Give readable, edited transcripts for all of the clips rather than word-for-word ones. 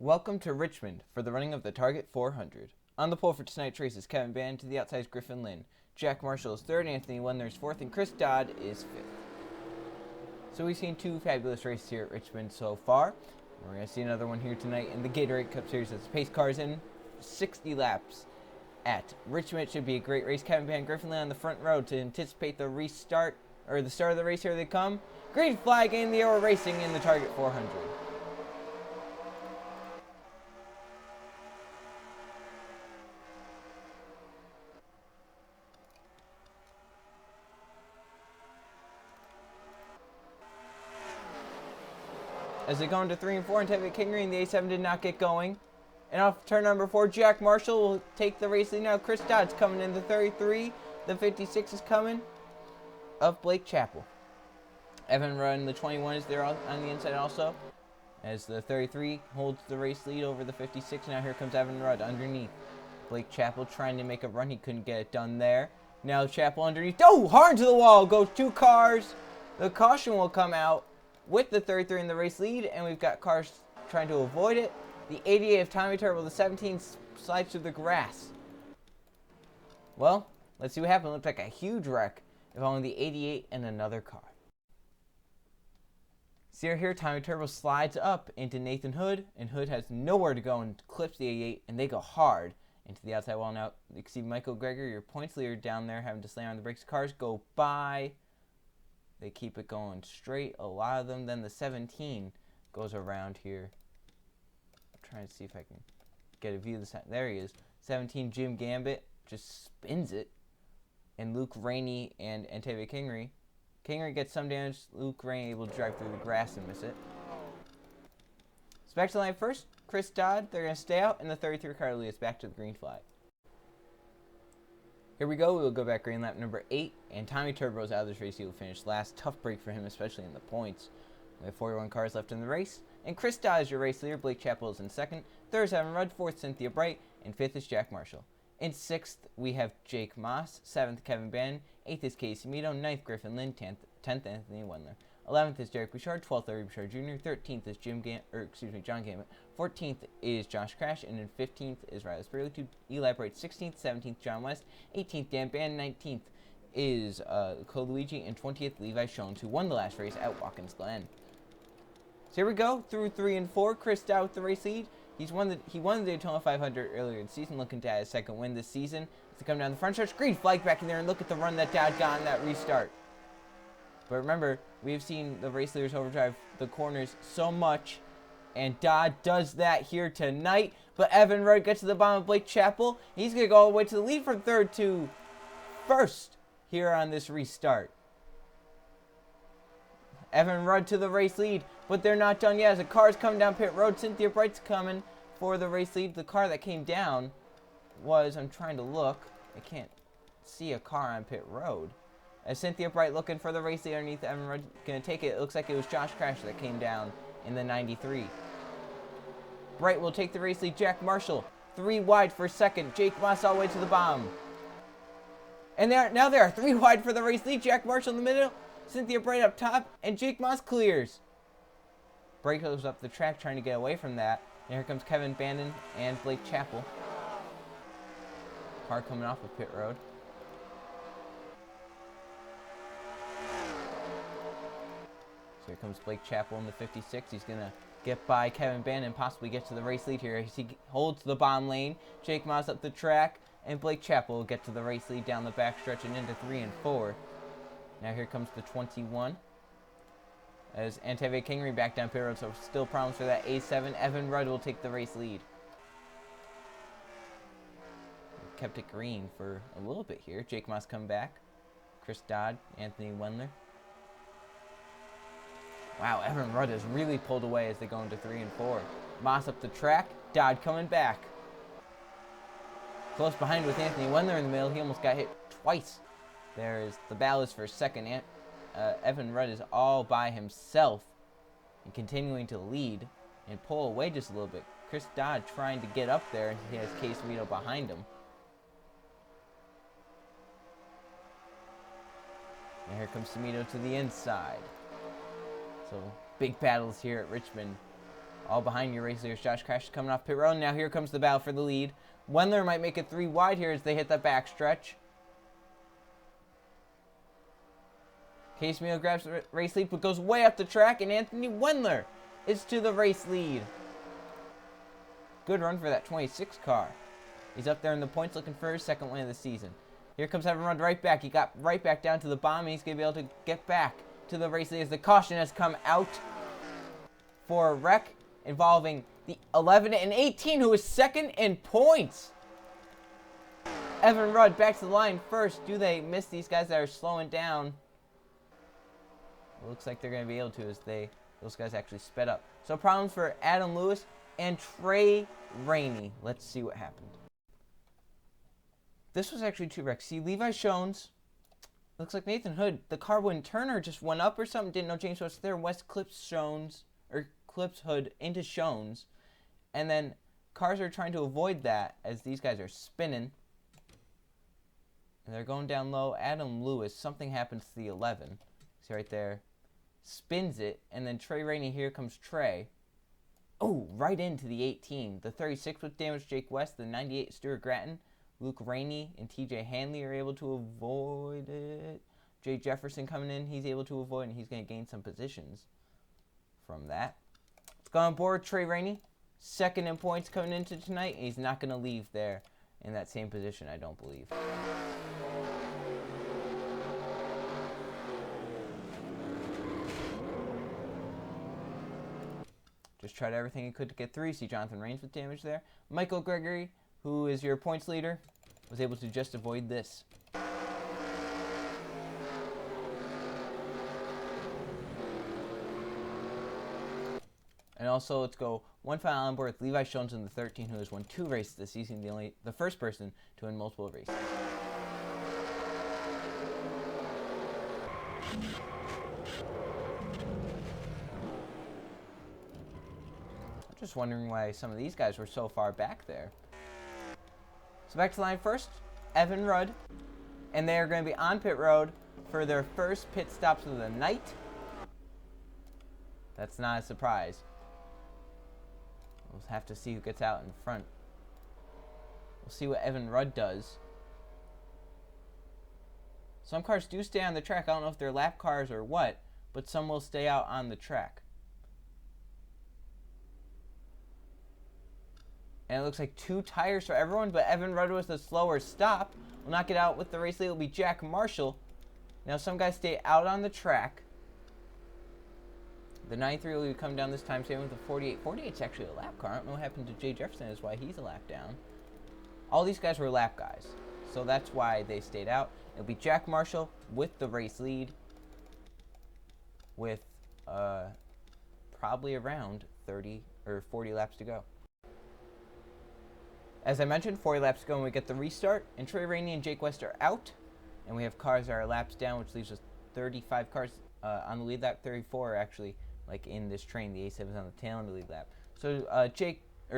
Welcome to Richmond for the running of the Target 400. On the pole for tonight's race is Kevin Bannon, to the outside is Griffin Lynn. Jack Marshall is third, Anthony Wendler is fourth, and Chris Dodd is fifth. So we've seen two fabulous races here at Richmond so far. We're going to see another one here tonight in the Gatorade Cup Series as the pace cars in 60 laps at Richmond. It should be a great race. Kevin Bannon, Griffin Lynn on the front row to anticipate the restart, or the start of the race. Here they come. Green flag in the air, racing in the Target 400. As they go into 3 and 4, and Tevye Kingery and the A7 did not get going. And off turn number 4, Jack Marshall will take the race lead now. Chris Dodd's coming in the 33. The 56 is coming of Blake Chappell. Evan Rudd in the 21 is there on the inside also, as the 33 holds the race lead over the 56. Now here comes Evan Rudd underneath. Blake Chappell trying to make a run. He couldn't get it done there. Now Chappell underneath. Oh, hard to the wall. Goes 2 cars. The caution will come out with the 33 in the race lead, and we've got cars trying to avoid it. The 88 of Tommy Turbo, the 17 slides through the grass. Well, let's see what happened. It looked like a huge wreck involving the 88 and another car. See here, Tommy Turbo slides up into Nathan Hood, and Hood has nowhere to go and clips the 88, and they go hard into the outside wall. Now, you can see Michael Greger, your points leader, down there having to slam on the brakes. Cars go by. They keep it going straight, a lot of them. Then the 17 goes around here. I'm trying to see if I can get a view of this. There he is. 17, Jim Gambit just spins it. And Luke Rainey and Tevye Kingery. Kingery gets some damage. Luke Rainey able to drive through the grass and miss it. So back to the line first. Chris Dodd, they're going to stay out. And the 33 car leads back to the green flag. Here we go. We will go back green lap number 8, and Tommy Turbo's out of this race. He will finish last. Tough break for him, especially in the points. We have 41 cars left in the race, and Chris Dodd is your race leader. Blake Chappell is in second. Third is Evan Rudd. Fourth, Cynthia Bright, and fifth is Jack Marshall. In sixth, we have Jake Moss. Seventh, Kevin Bannon. Eighth is Casey Mito. Ninth, Griffin Lynn. Tenth, Anthony Wendler. 11th is Derek Bouchard. 12th, Larry Bouchard Jr. 13th is John Gambit. 14th is Josh Crash, and then 15th is Riley Spurley. Eli Bright. 16th, 17th, John West. 18th, Dan Bannon. 19th is Cole Luigi, and 20th, Levi Schoens, who won the last race at Watkins Glen. So here we go through 3 and 4. Chris Dodd with the race lead. He won the Daytona 500 earlier in the season, looking to add his second win this season. As they come down the front stretch, green flag back in there, and look at the run that Dodd got on that restart. But remember, we've seen the race leaders overdrive the corners so much, and Dodd does that here tonight. But Evan Rudd gets to the bottom of Blake Chappell. He's going to go all the way to the lead from third to first here on this restart. Evan Rudd to the race lead, but they're not done yet as the cars come down pit road. Cynthia Bright's coming for the race lead. The car that came down was, I'm trying to look, I can't see a car on pit road. As Cynthia Bright looking for the race lead underneath Evan Rudd, going to take it. It looks like it was Josh Crash that came down in the 93. Bright will take the race lead. Jack Marshall, 3 wide for second. Jake Moss all the way to the bottom. And now they are 3 wide for the race lead. Jack Marshall in the middle, Cynthia Bright up top, and Jake Moss clears. Bright goes up the track trying to get away from that. And here comes Kevin Bannon and Blake Chappell. Car coming off of pit road. So here comes Blake Chappell in the 56. He's going to get by Kevin Bannon and possibly get to the race lead here as he holds the bottom lane. Jake Moss up the track, and Blake Chappell will get to the race lead down the backstretch and into 3 and 4. Now here comes the 21. As Tevye Kingery back down pit road, so still problems for that A7. Evan Rudd will take the race lead. Kept it green for a little bit here. Jake Moss come back. Chris Dodd, Anthony Wendler. Wow, Evan Rudd has really pulled away as they go into 3 and 4. Moss up the track. Dodd coming back. Close behind with Anthony Wendler in the middle. He almost got hit twice. There is the battle is for second. Evan Rudd is all by himself and continuing to lead and pull away just a little bit. Chris Dodd trying to get up there. He has Case Mito behind him. And here comes Samito to the inside. So big battles here at Richmond All behind your race leaders. Josh Crash is coming off pit road. Now here comes the battle for the lead. Wendler might make it 3 wide here as they hit the backstretch. Case Meal grabs the race lead, but goes way up the track, and Anthony Wendler is to the race lead. Good run for that 26 car. He's up there in the points looking for his second win of the season. Here comes Evan Rudd right back. He got right back down to the bomb, and he's going to be able to get back to the race lead as the caution has come out for a wreck involving the 11 and 18, who is second in points. Evan Rudd back to the line first. Do they miss these guys that are slowing down? It looks like they're going to be able to as those guys actually sped up. So problems for Adam Lewis and Trey Rainey. Let's see what happened. This was actually 2 wrecks. See, Levi Shones, looks like Nathan Hood, the car wouldn't turn or just went up or something. Didn't know James was there. West clips Shones, or clips Hood into Shones. And then cars are trying to avoid that as these guys are spinning. And they're going down low. Adam Lewis, something happens to the 11. See right there. Spins it. And then Trey Rainey, here comes Trey. Oh, right into the 18. The 36 with damage, Jake West. The 98, Stuart Gratton. Luke Rainey and TJ Hanley are able to avoid it. Jay Jefferson coming in, he's able to avoid, and he's going to gain some positions from that. Let's go on board Trey Rainey. Second in points coming into tonight. He's not going to leave there in that same position, I don't believe. Just tried everything he could to get 3. See Jonathan Rains with damage there. Michael Gregory, who is your points leader, was able to just avoid this. And also, let's go one final on board with Levi Shones in the 13, who has won 2 races this season, the first person to win multiple races. I'm just wondering why some of these guys were so far back there. So back to the line first, Evan Rudd, and they are going to be on pit road for their first pit stops of the night. That's not a surprise. We'll have to see who gets out in front. We'll see what Evan Rudd does. Some cars do stay on the track. I don't know if they're lap cars or what, but some will stay out on the track. And it looks like 2 tires for everyone, but Evan Rudd was the slower stop. Will not get out with the race lead. It will be Jack Marshall. Now some guys stay out on the track. The 93 will come down this time, same with the 48. 48's actually a lap car. I don't know what happened to Jay Jefferson, is why he's a lap down. All these guys were lap guys, so that's why they stayed out. It'll be Jack Marshall with the race lead with probably around 30 or 40 laps to go. As I mentioned, 40 laps to go when we get the restart, and Trey Rainey and Jake West are out, and we have cars that are laps down, which leaves us 35 cars on the lead lap. 34 are actually like in this train. The A7's on the tail end of the lead lap. So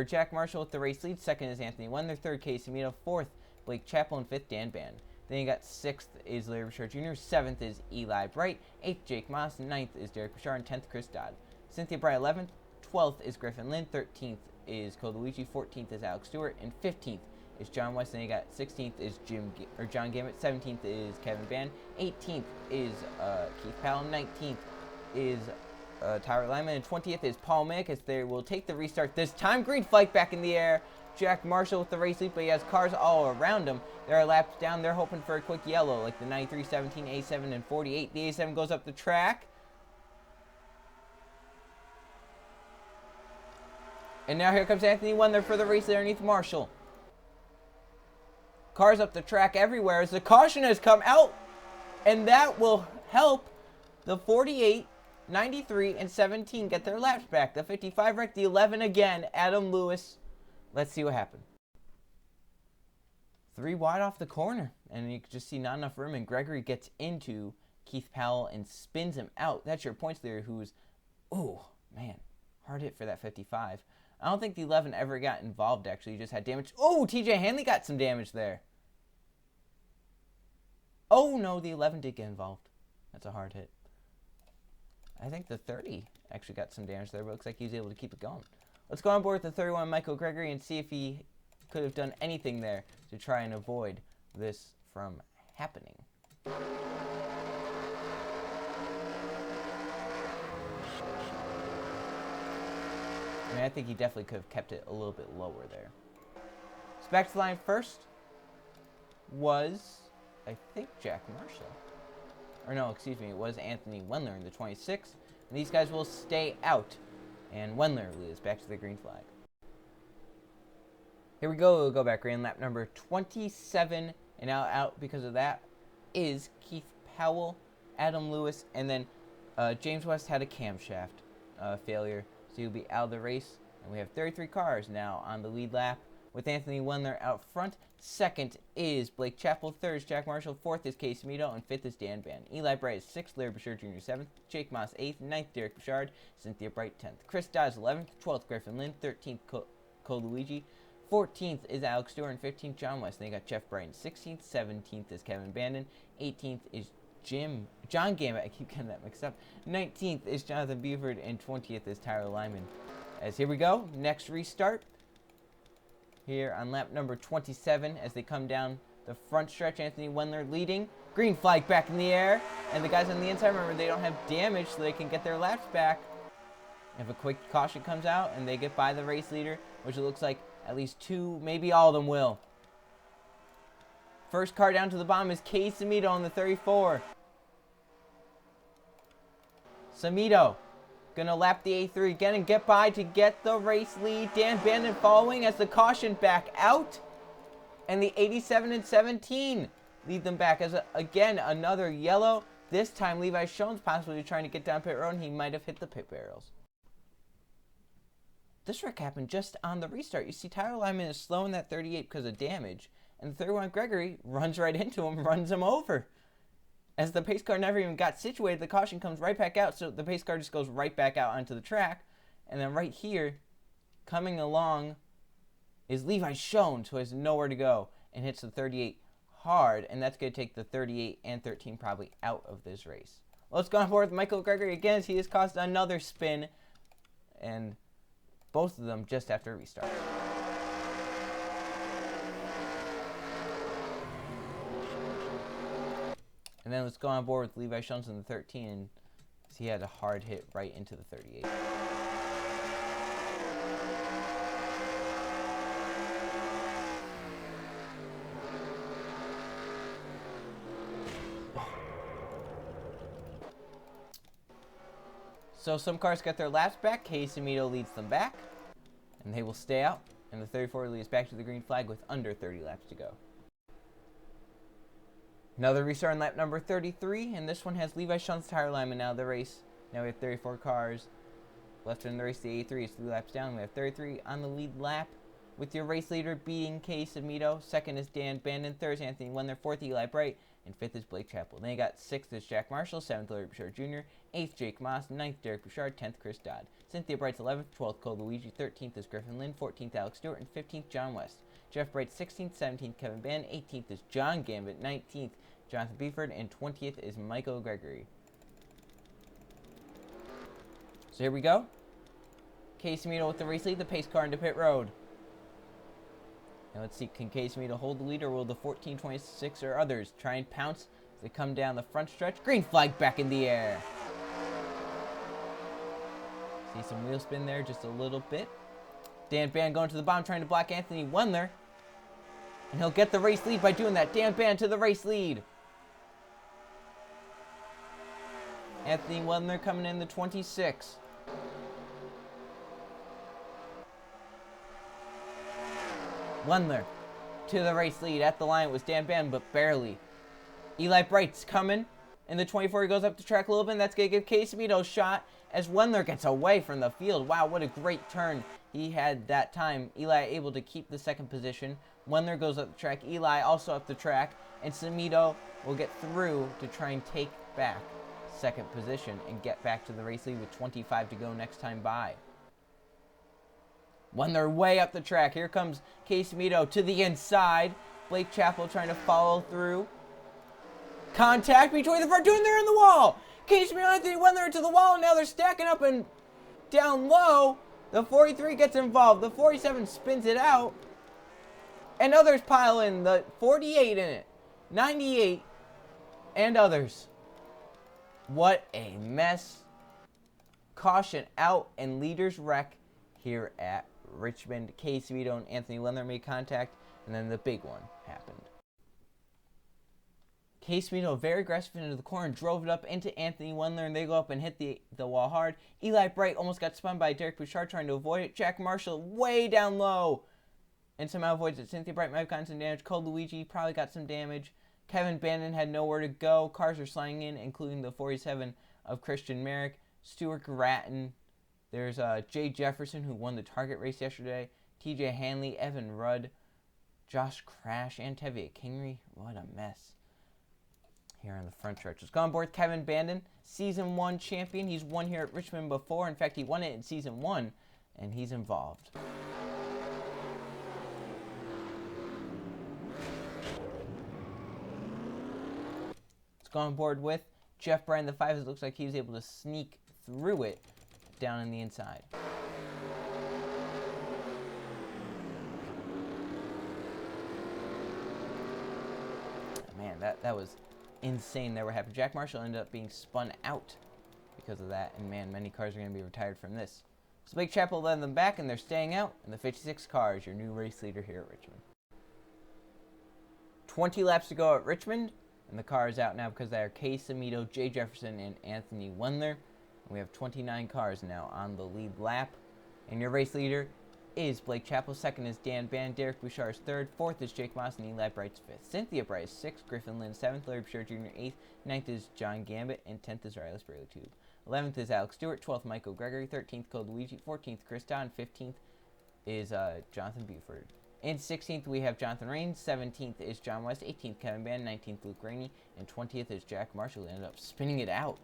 Jack Marshall with the race lead. Second is Anthony Wendler. Third, Casey Mito. Fourth, Blake Chappell. And fifth, Dan Band. Then you got 6th is Larry Bouchard Jr. 7th is Eli Bright. 8th, Jake Moss. 9th is Derek Bouchard. And 10th, Chris Dodd. Cynthia Bright 11th. 12th is Griffin Lynn. 13th is Cole Luigi. 14th is Alex Stewart. And 15th is John West. And you got 16th is John Gammett. 17th is Kevin Band. 18th is Keith Powell. 19th is Tyler Lyman. And 20th is Paul Mick, as they will take the restart this time. Green flag back in the air. Jack Marshall with the race lead, but he has cars all around him. There are laps down. They're hoping for a quick yellow, like the 93, 17, A7, and 48. The A7 goes up the track. And now here comes Anthony Wendler for the race lead underneath Marshall. Cars up the track everywhere as the caution has come out. And that will help the 48, 93, and 17 get their laps back. The 55 wrecked, the 11 again, Adam Lewis. Let's see what happened. 3 wide off the corner. And you can just see not enough room. And Gregory gets into Keith Powell and spins him out. That's your points leader, who's, oh, man, hard hit for that 55. I don't think the 11 ever got involved, actually. He just had damage. Oh, TJ Hanley got some damage there. Oh, no, the 11 did get involved. That's a hard hit. I think the 30 actually got some damage there, but looks like he was able to keep it going. Let's go on board with the 31 Michael Gregory and see if he could have done anything there to try and avoid this from happening. I mean, I think he definitely could have kept it a little bit lower there. So back to the line first was, I think, Jack Marshall. Or no, excuse me, it was Anthony Wendler in the 26. And these guys will stay out. And Wendler leads back to the green flag. Here we go. We'll go back green lap number 27. And now out because of that is Keith Powell, Adam Lewis, and then James West had a camshaft failure. So he'll be out of the race. And we have 33 cars now on the lead lap with Anthony Wendler out front. Second is Blake Chappell. Third is Jack Marshall. Fourth is Case Mito. And fifth is Dan Ban. Eli Bright is 6th. Larry Bouchard Jr. 7th. Jake Moss 8th. 9th, Derek Bouchard. Cynthia Bright 10th. Chris Dodds 11th. 12th, Griffin Lynn. 13th, Cole Luigi. 14th is Alex Stewart. And 15th, John West. Then you got Jeff Brighton 16th. 17th is Kevin Bandon. 18th is John Gambit. I keep getting that mixed up. 19th is Jonathan Buford. And 20th is Tyler Lyman. As here we go. Next restart. Here on lap number 27 as they come down the front stretch. Anthony Wendler leading. Green flag back in the air. And the guys on the inside, remember, they don't have damage, so they can get their laps back. If a quick caution comes out and they get by the race leader, which it looks like at least 2, maybe all of them will. First car down to the bottom is Kay Samito on the 34. Samito gonna lap the A3 again and get by to get the race lead. Dan Bandon following as the caution back out. And the 87 and 17 lead them back as, again, another yellow. This time, Levi Schoen's possibly trying to get down pit road, and he might have hit the pit barrels. This wreck happened just on the restart. You see, Tyler Lyman is slowing that 38 because of damage. And the 31 Gregory runs right into him, runs him over. As the pace car never even got situated, the caution comes right back out, so the pace car just goes right back out onto the track. And then right here, coming along, is Levi Schoen, who has nowhere to go, and hits the 38 hard, and that's going to take the 38 and 13 probably out of this race. Well, let's go on board with Michael Gregory again, as he has caused another spin, and both of them just after a restart. And then let's go on board with Levi Schoen in the 13. He had a hard hit right into the 38. So some cars get their laps back. Kay Samito leads them back. And they will stay out. And the 34 leads back to the green flag with under 30 laps to go. Another restart on lap number 33, and this one has Levi Schoen's tire alignment now of the race. Now we have 34 cars left in the race. The A3 is 3 laps down. We have 33 on the lead lap with your race leader beating Kay Samito. Second is Dan Bandon. Third is Anthony Wendler. Fourth, Eli Bright. And fifth is Blake Chappell. Then you got 6th is Jack Marshall. 7th, Larry Bouchard Jr. 8th, Jake Moss. 9th, Derek Bouchard. 10th, Chris Dodd. Cynthia Bright's 11th. 12th, Cole Luigi. 13th is Griffin Lynn. 14th, Alex Stewart. And 15th, John West. Jeff Bright 16th. 17th, Kevin Bandon. 18th is John Gambit. 19th, Jonathan Buford, and 20th is Michael Gregory. So here we go. Kay Samito with the race lead, the pace car into pit road. And let's see, can Kay Samito hold the lead, or will the 14, 26, or others try and pounce as they come down the front stretch? Green flag back in the air. See some wheel spin there, just a little bit. Dan Ban going to the bottom, trying to block Anthony Wendler. And he'll get the race lead by doing that. Dan Ban to the race lead. Anthony Wendler coming in the 26. Wendler to the race lead. At the line, it was Dan Ban, but barely. Eli Bright's coming. In the 24, he goes up the track a little bit, and that's going to give Kay Samito a shot as Wendler gets away from the field. Wow, what a great turn he had that time. Eli able to keep the second position. Wendler goes up the track. Eli also up the track. And Samito will get through to try and take back second position and get back to the race lead with 25 to go next time by. Wendler way up the track. Here comes Kay Samito to the inside. Blake Chappell trying to follow through. Contact between the front two, and they're in the wall. Kay Samito and Anthony Wendler to the wall, and now they're stacking up, and down low. The 43 gets involved. The 47 spins it out. And others pile in. The 48 in it. 98. And others. What a mess. Caution out and leaders wreck here at Richmond. Case Vito and Anthony Wendler made contact. And then the big one happened. Case Vito very aggressive into the corner, drove it up into Anthony Wendler, and they go up and hit the wall hard. Eli Bright almost got spun by Derek Bouchard trying to avoid it. Jack Marshall way down low and somehow avoids it. Cynthia Bright might have gotten some damage. Cole Luigi probably got some damage. Kevin Bandon had nowhere to go. Cars are sliding in, including the 47 of Christian Merrick. Stuart Gratton. There's Jay Jefferson, who won the target race yesterday. TJ Hanley, Evan Rudd, Josh Crash, and Tevye Kingery. What a mess here on the front stretch. Let's go on board Kevin Bandon, Season 1 champion. He's won here at Richmond before. In fact, he won it in Season 1, and he's involved. Let's go on board with Jeff Bryan, the 5. It looks like he was able to sneak through it down in the inside. Man, that was insane that what happened. Jack Marshall ended up being spun out because of that, and man, many cars are going to be retired from this. So Blake Chappell led them back, and they're staying out, and the 56 car is your new race leader here at Richmond. 20 laps to go at Richmond, and the car is out now because they are Case Amito, Jay Jefferson, and Anthony Wendler. And we have 29 cars now on the lead lap, and your race leader is Blake Chappell. Second is Dan Band. Derek Bouchard is third. Fourth is Jake Moss, and Eli Bright's fifth. Cynthia Bright is sixth. Griffin Lynn seventh. Larry Bouchard Jr. eighth. Ninth is John Gambit, and 10th is Riley Sprayletube. 11th is Alex Stewart. 12th Michael Gregory. 13th Cole Luigi. 14th Chris Don. 15th is Jonathan Buford. In 16th we have Jonathan Rains. 17th is John West. 18th Kevin Band. 19th Luke Rainey, and 20th is Jack Marshall. He ended up spinning it out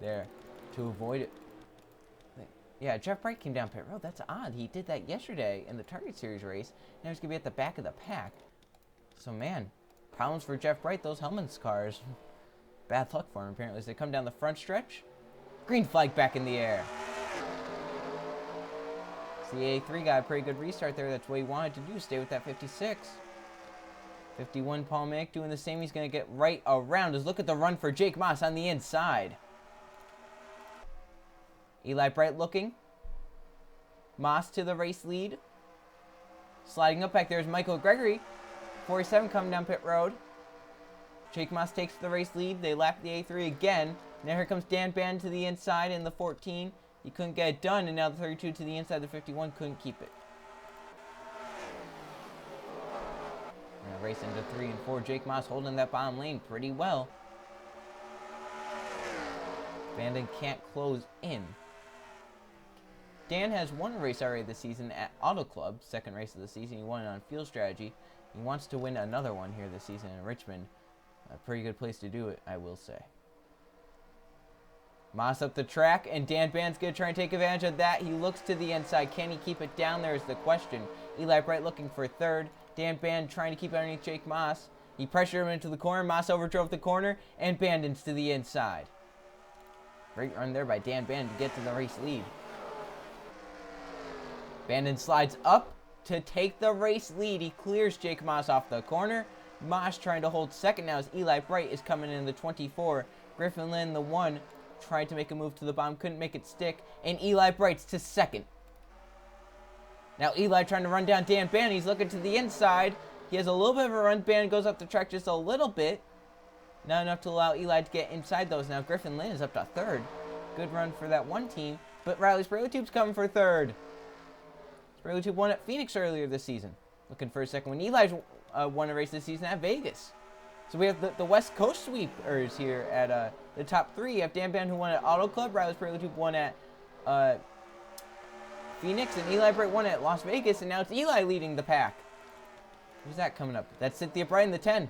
there to avoid it. Yeah, Jeff Bright came down pit road. That's odd. He did that yesterday in the Target Series race. Now he's going to be at the back of the pack. So, man, problems for Jeff Bright. Those Hellman's cars. Bad luck for him, apparently, as they come down the front stretch. Green flag back in the air. So the A3 got a pretty good restart there. That's what he wanted to do, stay with that 56. 51, Paul Mick doing the same. He's going to get right around. Just look at the run for Jake Moss on the inside. Eli Bright looking. Moss to the race lead. Sliding up back there is Michael Gregory. 47 coming down pit road. Jake Moss takes the race lead. They lap the A3 again. Now here comes Dan Band to the inside in the 14. He couldn't get it done, and now the 32 to the inside. The 51 couldn't keep it. We're gonna race into 3 and 4. Jake Moss holding that bottom lane pretty well. Bandon can't close in. Dan has won a race already this season at Auto Club, second race of the season. He won it on Field Strategy. He wants to win another one here this season in Richmond. A pretty good place to do it, I will say. Moss up the track, and Dan Band's going to try and take advantage of that. He looks to the inside. Can he keep it down? There is the question. Eli Bright looking for third. Dan Band trying to keep it underneath Jake Moss. He pressured him into the corner. Moss overdrove the corner, and Bandon's to the inside. Great run there by Dan Band to get to the race lead. Bandon slides up to take the race lead. He clears Jake Moss off the corner. Moss trying to hold second now as Eli Bright is coming in the 24. Griffin Lynn, the 1, tried to make a move to the bottom, couldn't make it stick, and Eli Bright's to second. Now Eli trying to run down Dan Band. He's looking to the inside. He has a little bit of a run. Band goes up the track just a little bit. Not enough to allow Eli to get inside those. Now Griffin Lynn is up to third. Good run for that one team, but Riley Sprayletube's coming for third. Sprayletube won at Phoenix earlier this season. Looking for a second one. Eli's won a race this season at Vegas. So we have the West Coast sweepers here at the top 3. You have Dan Band, who won at Auto Club. Riley Sprayletube won at Phoenix, and Eli Bright won at Las Vegas, and now it's Eli leading the pack. Who's that coming up? That's Cynthia Bright in the 10.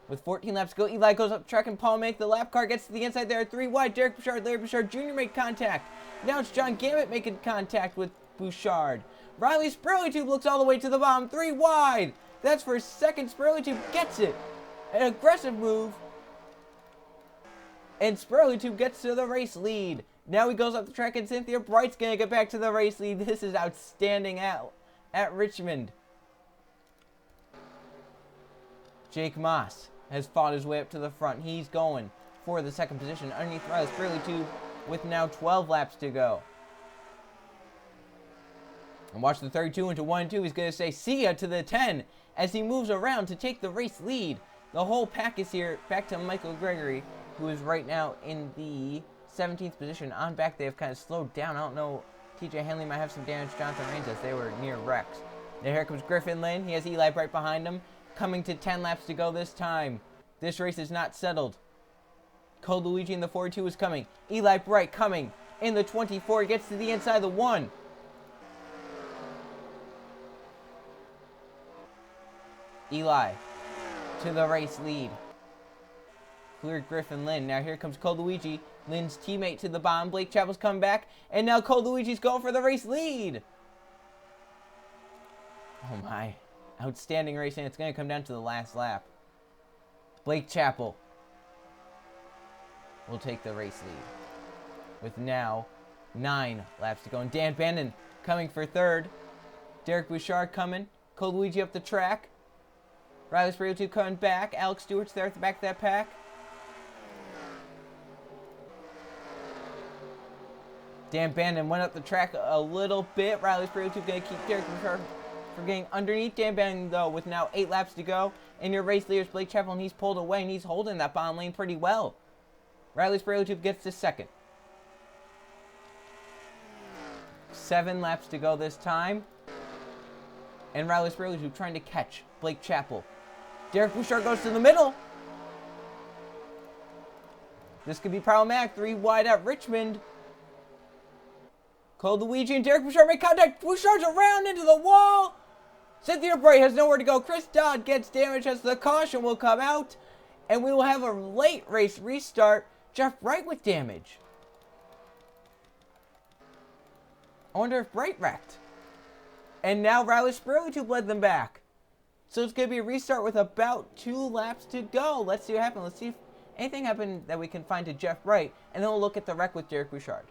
With 14 laps to go, Eli goes up track, and Paul Make the lap car gets to the inside there. 3 wide. Derek Bouchard, Larry Bouchard Jr. make contact. Now it's John Gambit making contact with Bouchard. Riley Sprayletube looks all the way to the bottom. 3 wide. That's for second. Sprayletube gets it. An aggressive move. And Sprayletube gets to the race lead. Now he goes up the track, and Cynthia Bright's going to get back to the race lead. This is outstanding at Richmond. Jake Moss has fought his way up to the front. He's going for the second position underneath Riley Spurley with now 12 laps to go. And watch the 32 into 1 and 2. He's going to say see ya to the 10 as he moves around to take the race lead. The whole pack is here. Back to Michael Gregory, who is right now in the 17th position. On back, they have kind of slowed down. I don't know. TJ Henley might have some damage. Jonathan Rains as they were near wrecks. Now here comes Griffin Lynn. He has Eli Bright behind him. Coming to 10 laps to go this time. This race is not settled. Code Luigi in the 42 is coming. Eli Bright coming in the 24. He gets to the inside of the 1. Eli to the race lead. Cleared Griffin Lynn. Now here comes Code Luigi. Lynn's teammate to the bottom. Blake Chappell's come back. And now Code Luigi's going for the race lead. Oh my. Outstanding racing. It's going to come down to the last lap. Blake Chappell will take the race lead with now 9 laps to go. And Dan Bandon coming for third. Derek Bouchard coming. Code Luigi up the track. Riley Spurley coming back. Alex Stewart's there at the back of that pack. Dan Bandon went up the track a little bit. Riley Spurley going to keep Derek Bouchard from getting underneath. Dan Bandon, though, with now 8 laps to go. And your race leader is Blake Chappell, and he's pulled away, and he's holding that bottom lane pretty well. Riley Spurley gets to second. 7 laps to go this time. And Riley Spurley trying to catch Blake Chappell. Derek Bouchard goes to the middle. This could be problematic. 3 wide at Richmond. Code Luigi and Derek Bouchard make contact. Bouchard's around into the wall. Cynthia Bright has nowhere to go. Chris Dodd gets damaged as the caution will come out. And we will have a late race restart. Jeff Bright with damage. I wonder if Bright wrecked. And now Riley Spurley led them back. So it's going to be a restart with about 2 laps to go. Let's see what happens. Let's see if anything happened that we can find to Jeff Bright. And then we'll look at the wreck with Derek Bouchard.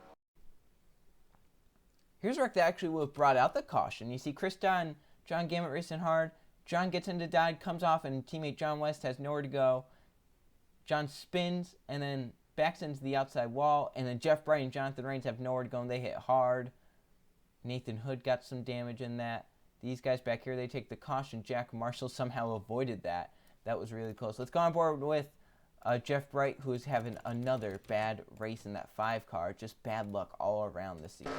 Here's a wreck that actually would have brought out the caution. You see Chris Dodd and John Gammett racing hard. John gets into Dodd, comes off, and teammate John West has nowhere to go. John spins and then backs into the outside wall. And then Jeff Bright and Jonathan Rains have nowhere to go, and they hit hard. Nathan Hood got some damage in that. These guys back here, they take the caution. Jack Marshall somehow avoided that. That was really close. Let's go on board with Jeff Bright, who is having another bad race in that 5 car. Just bad luck all around this season.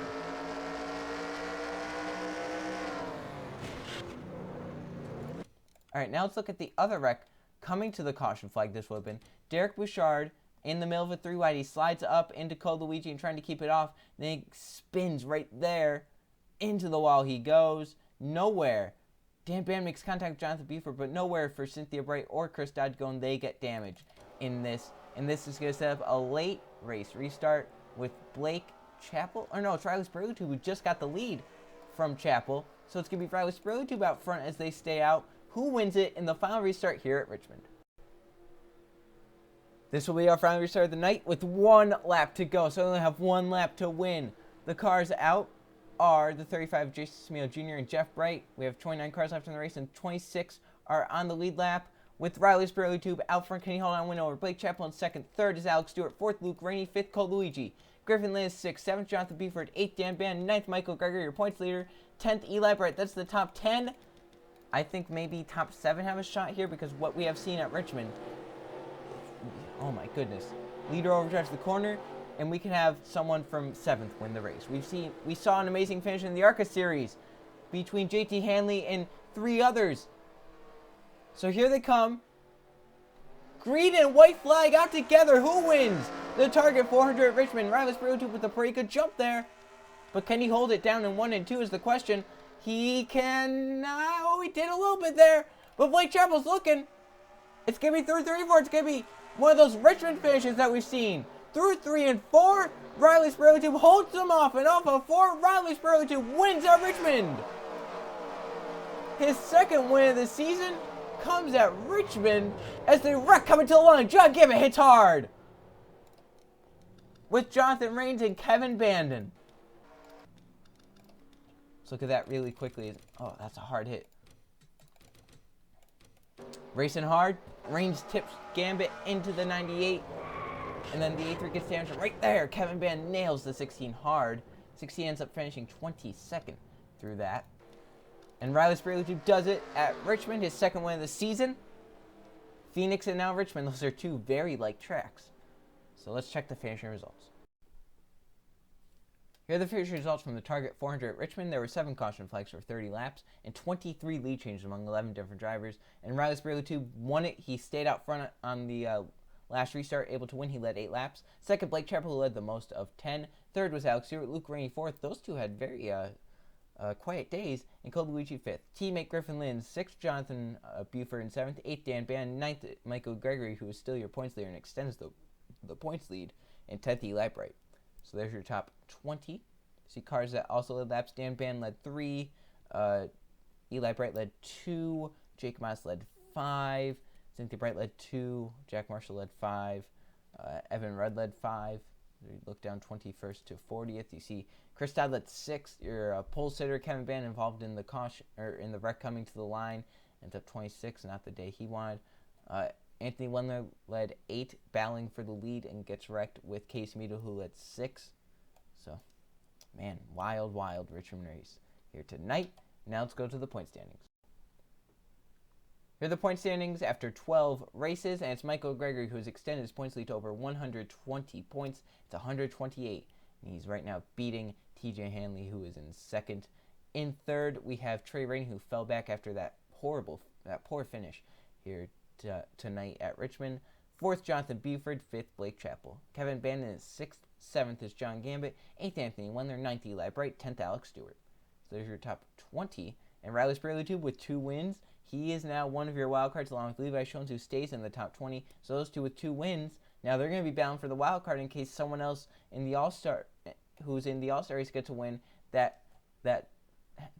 All right, now let's look at the other wreck coming to the caution flag. This would have been Derek Bouchard in the middle of a 3 wide. He slides up into Code Luigi and trying to keep it off. Then he spins right there. Into the wall he goes. Nowhere. Dan Bandon makes contact with Jonathan Buford, but nowhere for Cynthia Bright or Chris Dodd going. They get damage in this. And this is going to set up a late race restart with Blake Chappell. Or no, it's Riley Spurley who just got the lead from Chappell. So it's going to be Riley Spurley out front as they stay out. Who wins it in the final restart here at Richmond? This will be our final restart of the night with 1 lap to go. So we only have 1 lap to win. The cars out are the 35 Jason Smeo Jr. and Jeff Bright. We have 29 cars left in the race, and 26 are on the lead lap. With Riley Spurley out front, can he hold on win over Blake Chappell in second? Third is Alex Stewart. Fourth, Luke Rainey. Fifth, Cole Luigi. Griffin Lynn is sixth. Seventh, Jonathan Buford. Eighth, Dan Bandon. Ninth, Michael Gregory, your points leader. 10th, Eli Bright. That's the top 10. I think maybe top 7 have a shot here because what we have seen at Richmond. Oh my goodness. Leader overdrives the corner, and we can have someone from 7th win the race. We saw an amazing finish in the ARCA series between JT Hanley and 3 others. So here they come. Green and white flag out together. Who wins? The target 400 at Richmond. Riley Spurley with a pretty good jump there. But can he hold it down in 1 and 2 is the question. He can. Oh, he did a little bit there. But Blake Chappell's looking. It's going to be through 3 and 4. It's going to be one of those Richmond finishes that we've seen. Through 3 and 4, Riley Spurley holds them off. And off of 4, Riley Spurley wins at Richmond. His 2nd win of the season comes at Richmond as the wreck coming to the line. John Gammett hits hard. with Jonathan Rains and Kevin Bandon. Let's look at that really quickly. Oh, that's a hard hit. Racing hard. Rains tips Gambit into the 98. And then the A3 gets damaged right there. Kevin Bandon nails the 16 hard. 16 ends up finishing 22nd through that. And Riley Sprague does it at Richmond, his second win of the season. Phoenix and now Richmond, those are two very light tracks. So let's check the finishing results. Here are the finishing results from the Target 400 at Richmond. There were 7 caution flags for 30 laps and 23 lead changes among 11 different drivers. And Riley Sprague won it. He stayed out front on the last restart, able to win. He led 8 laps. Second, Blake Chappell, who led the most of 10. Third was Alex Stewart. Luke Rainey fourth. Those two had very quiet days. And Cole Luigi fifth. Teammate Griffin Lynn sixth. Jonathan Buford in seventh. Eighth, Dan Ban. Ninth, Michael Gregory, who is still your points leader and extends the points lead. And 10th, Eli Bright. So there's your top 20. See cars that also led laps. Dan Ban led 3. Eli Bright led 2. Jake Moss led 5. Cynthia Bright led 2. Jack Marshall led 5. Evan Rudd led 5. You look down 21st to 40th. You see Chris Dodd led 6th. Your pole sitter Kevin Bandon involved in the caution or in the wreck coming to the line ends up 26th. Not the day he wanted. Anthony Wendler led 8, battling for the lead and gets wrecked with Case Mito, who led 6. So, man, wild Richmond race here tonight. Now let's go to the point standings. Here are the point standings after 12 races, and it's Michael Gregory who has extended his points lead to over 120 points. It's 128, and he's right now beating TJ Hanley, who is in second. In third, we have Trey Rainey, who fell back after that poor finish here tonight at Richmond. Fourth, Jonathan Buford. Fifth, Blake Chappell. Kevin Bandon is sixth. Seventh is John Gambit. Eighth, Anthony Wendler. Ninth, Eli Bright. 10th, Alex Stewart. So there's your top 20. And Riley Sprague with 2 wins. He is now one of your wild cards, along with Levi Jones, who stays in the top 20. So those two with 2 wins. Now they're going to be bound for the wild card in case someone else in the All-Star, who's in the All-Star race, gets a win that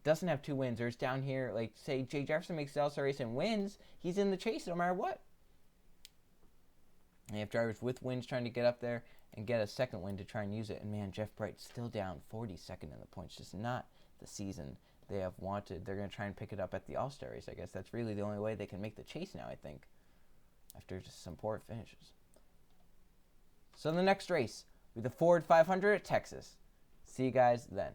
doesn't have 2 wins, or is down here, like, say, Jay Jefferson makes the All-Star race and wins, he's in the chase no matter what. And you have drivers with wins trying to get up there and get a second win to try and use it. And, man, Jeff Bright's still down 42nd in the points. Just not the season they have wanted. They're going to try and pick it up at the All-Star race. I guess that's really the only way they can make the chase now, I think, after just some poor finishes. So the next race, with the Ford 500 at Texas. See you guys then.